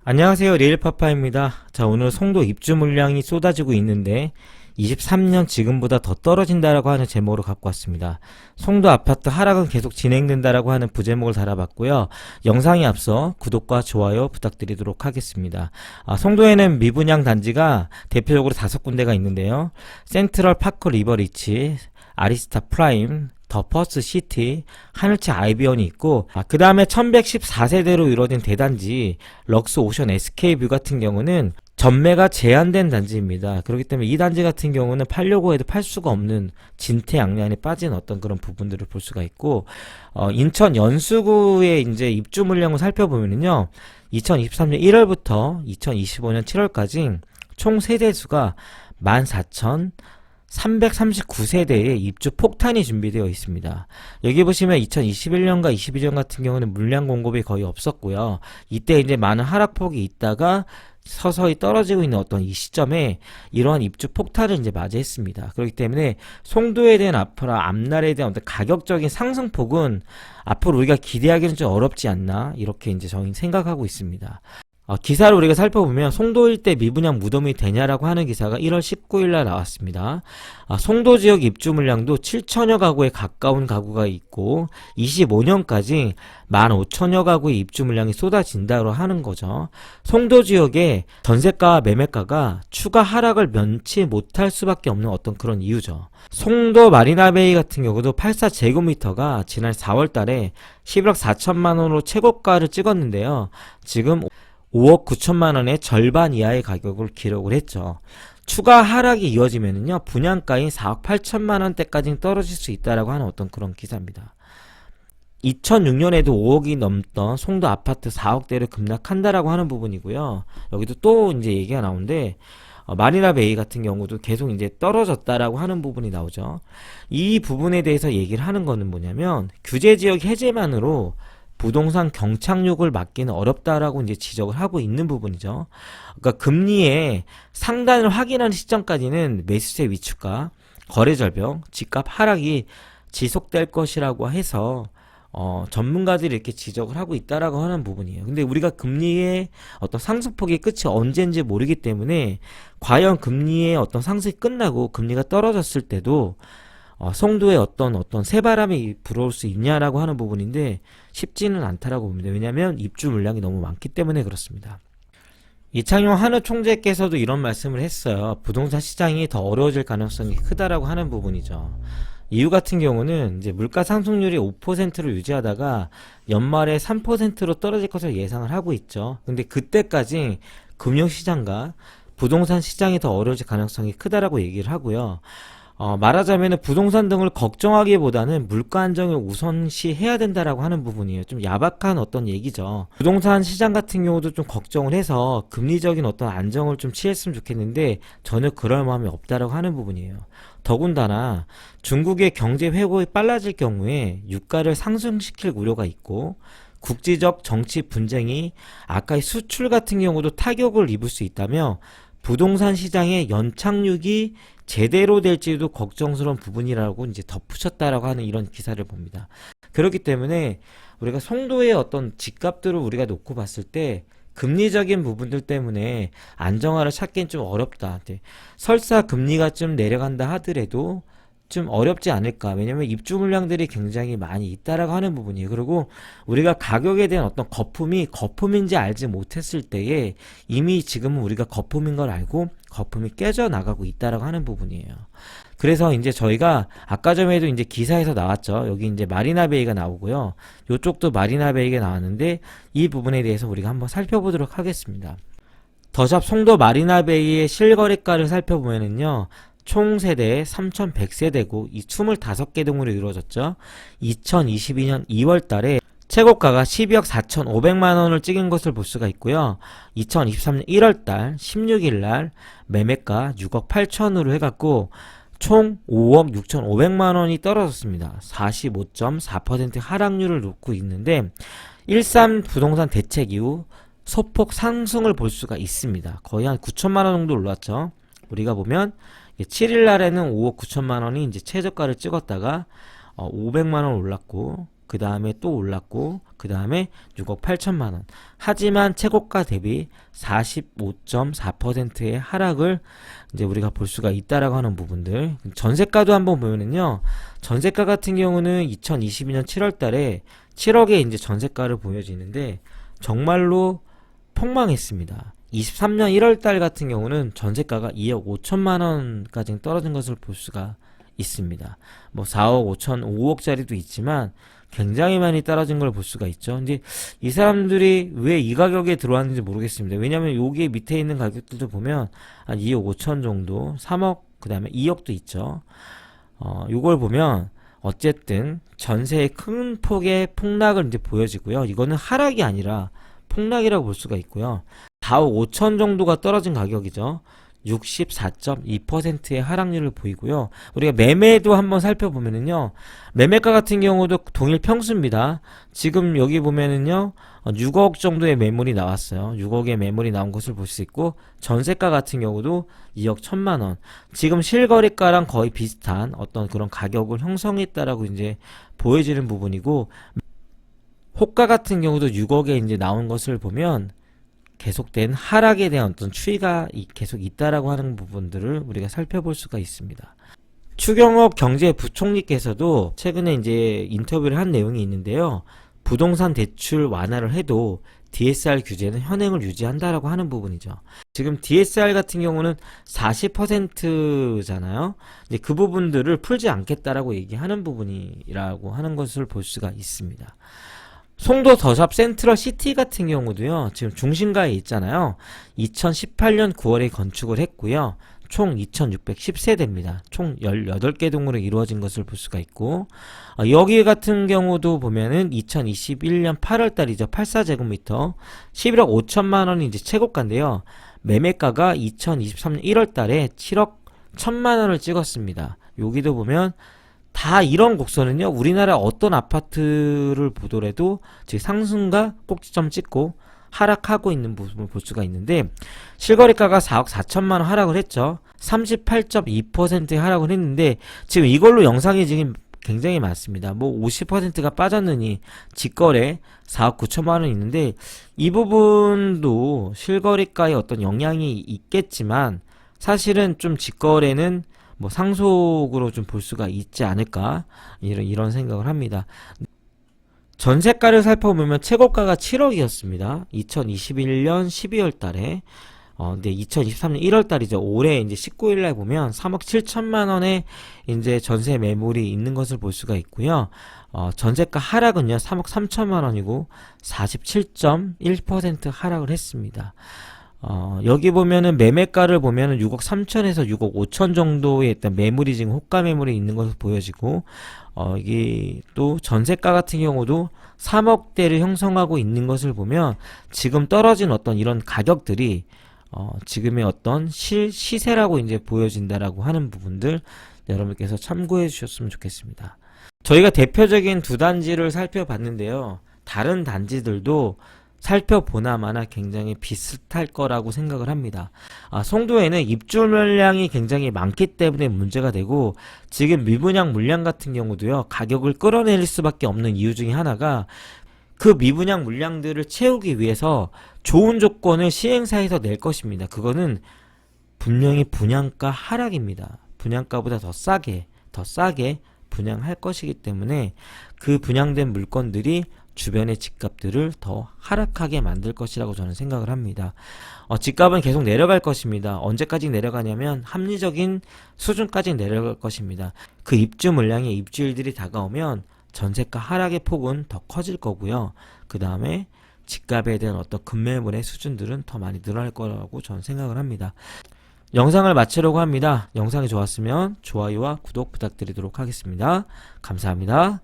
안녕하세요. 리일파파입니다. 자, 오늘 송도 입주 물량이 쏟아지고 있는데 23년 지금보다 더 떨어진다라고 하는 제목으로 갖고 왔습니다. 송도 아파트 하락은 계속 진행된다라고 하는 부제목을 달아봤고요. 영상에 앞서 구독과 좋아요 부탁드리도록 하겠습니다. 송도에는 미분양 단지가 대표적으로 5군데가 있는데요. 센트럴 파크 리버리치, 아리스타 프라임, 더 퍼스트 시티, 하늘채 아이비언이 있고, 그 다음에 1114세대로 이루어진 대단지 럭스 오션 SK뷰 같은 경우는 전매가 제한된 단지입니다. 그렇기 때문에 이 단지 같은 경우는 팔려고 해도 팔 수가 없는 진퇴양난에 빠진 어떤 그런 부분들을 볼 수가 있고, 인천 연수구의 이제 입주 물량을 살펴보면요, 2023년 1월부터 2025년 7월까지 총 세대수가 14,339세대의 입주 폭탄이 준비되어 있습니다. 여기 보시면 2021년과 22년 같은 경우는 물량 공급이 거의 없었고요. 이때 이제 많은 하락폭이 있다가 서서히 떨어지고 있는 어떤 이 시점에 이러한 입주 폭탄을 이제 맞이했습니다. 그렇기 때문에 송도에 대한 앞날에 대한 어떤 가격적인 상승폭은 앞으로 우리가 기대하기는 좀 어렵지 않나, 이렇게 이제 저희는 생각하고 있습니다. 기사를 우리가 살펴보면 송도 일대 미분양 무덤이 되냐라고 하는 기사가 1월 19일 날 나왔습니다. 송도 지역 입주 물량도 7천여 가구에 가까운 가구가 있고 25년까지 15,000여 가구의 입주 물량이 쏟아진다고 하는 거죠. 송도 지역의 전세가와 매매가가 추가 하락을 면치 못할 수밖에 없는 어떤 그런 이유죠. 송도 마리나베이 같은 경우도 84제곱미터가 지난 4월 달에 11억 4천만 원으로 최고가를 찍었는데요. 지금 5억 9천만 원의 절반 이하의 가격을 기록을 했죠. 추가 하락이 이어지면은요, 분양가인 4억 8천만 원대까지 떨어질 수 있다라고 하는 어떤 그런 기사입니다. 2006년에도 5억이 넘던 송도 아파트 4억대를 급락한다라고 하는 부분이고요. 여기도 또 이제 얘기가 나오는데, 마리나베이 같은 경우도 계속 이제 떨어졌다라고 하는 부분이 나오죠. 이 부분에 대해서 얘기를 하는 거는 뭐냐면, 규제 지역 해제만으로 부동산 경착륙을 막기는 어렵다라고 이제 지적을 하고 있는 부분이죠. 그러니까 금리의 상단을 확인하는 시점까지는 매수세 위축과 거래 절벽, 집값 하락이 지속될 것이라고 해서 전문가들이 이렇게 지적을 하고 있다라고 하는 부분이에요. 근데 우리가 금리의 어떤 상승폭의 끝이 언제인지 모르기 때문에 과연 금리의 어떤 상승이 끝나고 금리가 떨어졌을 때도 송도에 어떤 새바람이 불어올 수 있냐라고 하는 부분인데 쉽지는 않다라고 봅니다. 왜냐하면 입주 물량이 너무 많기 때문에 그렇습니다. 이창용 한우총재께서도 이런 말씀을 했어요. 부동산 시장이 더 어려워질 가능성이 크다라고 하는 부분이죠. 이유 같은 경우는 이제 물가 상승률이 5%를 유지하다가 연말에 3%로 떨어질 것을 예상을 하고 있죠. 근데 그때까지 금융시장과 부동산 시장이 더 어려워질 가능성이 크다라고 얘기를 하고요. 말하자면 부동산 등을 걱정하기보다는 물가 안정을 우선시해야 된다라고 하는 부분이에요. 좀 야박한 어떤 얘기죠. 부동산 시장 같은 경우도 좀 걱정을 해서 금리적인 어떤 안정을 좀 취했으면 좋겠는데 전혀 그럴 마음이 없다라고 하는 부분이에요. 더군다나 중국의 경제 회복이 빨라질 경우에 유가를 상승시킬 우려가 있고, 국제적 정치 분쟁이 아까의 수출 같은 경우도 타격을 입을 수 있다며 부동산 시장의 연착륙이 제대로 될지도 걱정스러운 부분이라고 이제 덧붙였다라고 하는 이런 기사를 봅니다. 그렇기 때문에 우리가 송도의 어떤 집값들을 우리가 놓고 봤을 때 금리적인 부분들 때문에 안정화를 찾기는 좀 어렵다. 설사 금리가 좀 내려간다 하더라도 좀 어렵지 않을까. 왜냐면 입주 물량들이 굉장히 많이 있다라고 하는 부분이에요. 그리고 우리가 가격에 대한 어떤 거품이 거품인지 알지 못했을 때에 이미 지금은 우리가 거품인 걸 알고 거품이 깨져 나가고 있다라고 하는 부분이에요. 그래서 이제 저희가 아까 전에도 이제 기사에서 나왔죠. 여기 이제 마리나베이가 나오고요. 이쪽도 마리나베이가 나왔는데 이 부분에 대해서 우리가 한번 살펴보도록 하겠습니다. 더샵 송도 마리나베이의 실거래가를 살펴보면은요. 총 세대 3,100세대고 이 25개 동으로 이루어졌죠. 2022년 2월 달에 최고가가 12억 4,500만 원을 찍은 것을 볼 수가 있고요. 2023년 1월 달 16일 날 매매가 6억 8천으로 해갖고 총 5억 6,500만 원이 떨어졌습니다. 45.4% 하락률을 놓고 있는데 13 부동산 대책 이후 소폭 상승을 볼 수가 있습니다. 거의 한 9천만 원 정도 올랐죠. 우리가 보면 7일 날에는 5억 9천만 원이 이제 최저가를 찍었다가 500만 원 올랐고 그 다음에 또 올랐고, 그 다음에 6억 8천만 원. 하지만 최고가 대비 45.4%의 하락을 이제 우리가 볼 수가 있다라고 하는 부분들. 전세가도 한번 보면은요, 전세가 같은 경우는 2022년 7월 달에 7억의 이제 전세가를 보여지는데, 정말로 폭망했습니다. 23년 1월 달 같은 경우는 전세가가 2억 5천만 원까지 떨어진 것을 볼 수가 있습니다. 뭐 4억 5천, 5억짜리도 있지만 굉장히 많이 떨어진 걸 볼 수가 있죠. 근데 이 사람들이 왜 이 가격에 들어왔는지 모르겠습니다. 왜냐면 여기 밑에 있는 가격들도 보면 한 2억 5천 정도, 3억, 그 다음에 2억도 있죠. 요걸 보면 어쨌든 전세의 큰 폭의 폭락을 이제 보여지고요. 이거는 하락이 아니라 폭락이라고 볼 수가 있고요. 4억 5천 정도가 떨어진 가격이죠. 64.2%의 하락률을 보이고요. 우리가 매매도 한번 살펴보면은요, 매매가 같은 경우도 동일 평수입니다. 지금 여기 보면은요, 6억 정도의 매물이 나왔어요. 6억의 매물이 나온 것을 볼 수 있고, 전세가 같은 경우도 2억 1천만 원. 지금 실거래가랑 거의 비슷한 어떤 그런 가격을 형성했다라고 이제 보여지는 부분이고, 호가 같은 경우도 6억에 이제 나온 것을 보면 계속된 하락에 대한 어떤 추이가 계속 있다라고 하는 부분들을 우리가 살펴볼 수가 있습니다. 추경호 경제부총리께서도 최근에 이제 인터뷰를 한 내용이 있는데요. 부동산 대출 완화를 해도 DSR 규제는 현행을 유지한다라고 하는 부분이죠. 지금 DSR 같은 경우는 40%잖아요. 이제 그 부분들을 풀지 않겠다라고 얘기하는 부분이라고 하는 것을 볼 수가 있습니다. 송도 더샵 센트럴 시티 같은 경우도요, 지금 중심가에 있잖아요. 2018년 9월에 건축을 했고요. 총 2610세대입니다. 총 18개 동으로 이루어진 것을 볼 수가 있고, 여기 같은 경우도 보면은 2021년 8월 달이죠. 84제곱미터 11억 5천만 원이 이제 최고가인데요. 매매가가 2023년 1월 달에 7억 1천만 원을 찍었습니다. 여기도 보면 다 이런 곡선은요, 우리나라 어떤 아파트를 보더라도 지금 상승과 꼭지점 찍고 하락하고 있는 부분을 볼 수가 있는데, 실거래가가 4억 4천만 원 하락을 했죠. 38.2%의 하락을 했는데, 지금 이걸로 영상이 지금 굉장히 많습니다. 뭐 50%가 빠졌느니 직거래 4억 9천만 원 있는데, 이 부분도 실거래가에 어떤 영향이 있겠지만 사실은 좀 직거래는 뭐 상속으로 좀 볼 수가 있지 않을까, 이런 생각을 합니다. 전세가를 살펴보면 최고가가 7억이었습니다. 2021년 12월 달에. 근데 2023년 1월 달이죠. 올해 이제 19일 날 보면 3억 7천만 원의 이제 전세 매물이 있는 것을 볼 수가 있고요. 전세가 하락은요, 3억 3천만 원이고 47.1% 하락을 했습니다. 여기 보면은 매매가를 보면은 6억 3천에서 6억 5천 정도의 일단 매물이 지금 호가 매물이 있는 것으로 보여지고, 이게 또 전세가 같은 경우도 3억대를 형성하고 있는 것을 보면 지금 떨어진 어떤 이런 가격들이 지금의 어떤 시세라고 이제 보여진다라고 하는 부분들 여러분께서 참고해 주셨으면 좋겠습니다. 저희가 대표적인 두 단지를 살펴봤는데요. 다른 단지들도 살펴보나마나 굉장히 비슷할 거라고 생각을 합니다. 송도에는 입주 물량이 굉장히 많기 때문에 문제가 되고, 지금 미분양 물량 같은 경우도요, 가격을 끌어내릴 수밖에 없는 이유 중에 하나가 그 미분양 물량들을 채우기 위해서 좋은 조건을 시행사에서 낼 것입니다. 그거는 분명히 분양가 하락입니다. 분양가보다 더 싸게 분양할 것이기 때문에 그 분양된 물건들이 주변의 집값들을 더 하락하게 만들 것이라고 저는 생각을 합니다. 집값은 계속 내려갈 것입니다. 언제까지 내려가냐면 합리적인 수준까지 내려갈 것입니다. 그 입주 물량의 입주일들이 다가오면 전세가 하락의 폭은 더 커질 거고요. 그 다음에 집값에 대한 어떤 급매물의 수준들은 더 많이 늘어날 거라고 저는 생각을 합니다. 영상을 마치려고 합니다. 영상이 좋았으면 좋아요와 구독 부탁드리도록 하겠습니다. 감사합니다.